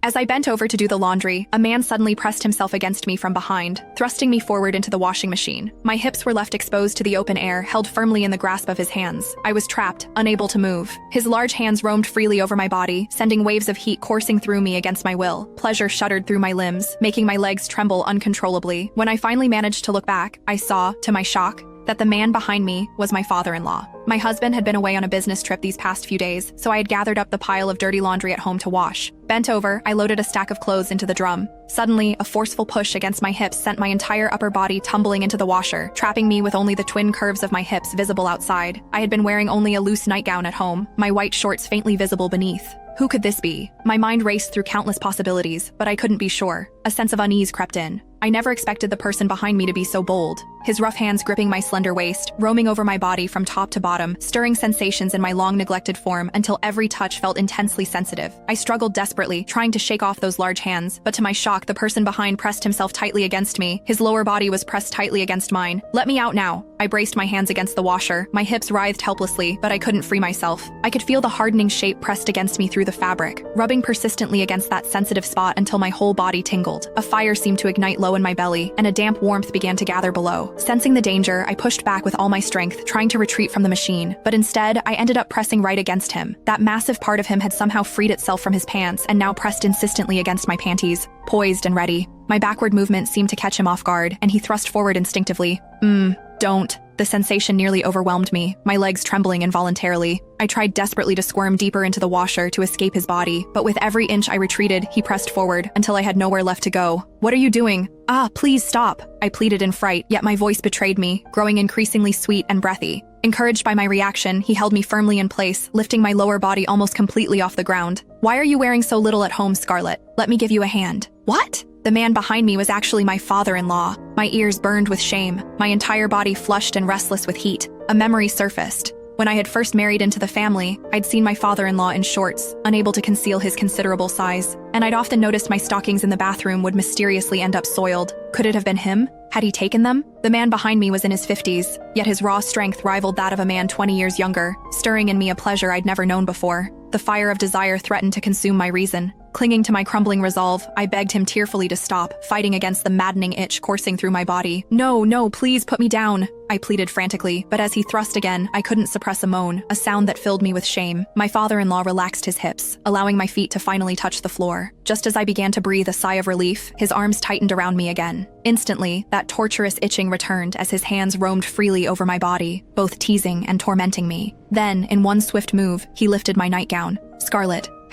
As I bent over to do the laundry, a man suddenly pressed himself against me from behind, thrusting me forward into the washing machine. My hips were left exposed to the open air, held firmly in the grasp of his hands. I was trapped, unable to move. His large hands roamed freely over my body, sending waves of heat coursing through me against my will. Pleasure shuddered through my limbs, making my legs tremble uncontrollably. When I finally managed to look back, I saw, to my shock, that the man behind me was my father-in-law. My husband had been away on a business trip these past few days, so I had gathered up the pile of dirty laundry at home to wash. Bent over, I loaded a stack of clothes into the drum. Suddenly, a forceful push against my hips sent my entire upper body tumbling into the washer, trapping me with only the twin curves of my hips visible outside. I had been wearing only a loose nightgown at home, my white shorts faintly visible beneath. Who could this be? My mind raced through countless possibilities, but I couldn't be sure. A sense of unease crept in. I never expected the person behind me to be so bold. His rough hands gripping my slender waist, roaming over my body from top to bottom, stirring sensations in my long-neglected form until every touch felt intensely sensitive. I struggled desperately, trying to shake off those large hands, but to my shock, the person behind pressed himself tightly against me. His lower body was pressed tightly against mine. "Let me out now." I braced my hands against the washer. My hips writhed helplessly, but I couldn't free myself. I could feel the hardening shape pressed against me through the fabric, rubbing persistently against that sensitive spot until my whole body tingled. A fire seemed to ignite low in my belly, and a damp warmth began to gather below. Sensing the danger, I pushed back with all my strength, trying to retreat from the machine, but instead, I ended up pressing right against him. That massive part of him had somehow freed itself from his pants and now pressed insistently against my panties, poised and ready. My backward movement seemed to catch him off guard, and he thrust forward instinctively. Don't. The sensation nearly overwhelmed me, my legs trembling involuntarily. I tried desperately to squirm deeper into the washer to escape his body, but with every inch I retreated, he pressed forward until I had nowhere left to go. "What are you doing?" Please stop," I pleaded in fright, yet my voice betrayed me, growing increasingly sweet and breathy. Encouraged by my reaction, he held me firmly in place, lifting my lower body almost completely off the ground. "Why are you wearing so little at home, Scarlett? Let me give you a hand." "What?" The man behind me was actually my father-in-law. My ears burned with shame, my entire body flushed and restless with heat. A memory surfaced. When I had first married into the family, I'd seen my father-in-law in shorts, unable to conceal his considerable size, and I'd often noticed my stockings in the bathroom would mysteriously end up soiled. Could it have been him? Had he taken them? The man behind me was in his 50s, yet his raw strength rivaled that of a man 20 years younger, stirring in me a pleasure I'd never known before. The fire of desire threatened to consume my reason. Clinging to my crumbling resolve, I begged him tearfully to stop, fighting against the maddening itch coursing through my body. No, please put me down," I pleaded frantically, but as he thrust again, I couldn't suppress a moan, a sound that filled me with shame. My father-in-law relaxed his hips, allowing my feet to finally touch the floor. Just as I began to breathe a sigh of relief, his arms tightened around me again. Instantly, that torturous itching returned as his hands roamed freely over my body, both teasing and tormenting me. Then, in one swift move, he lifted my nightgown. "Scarlett,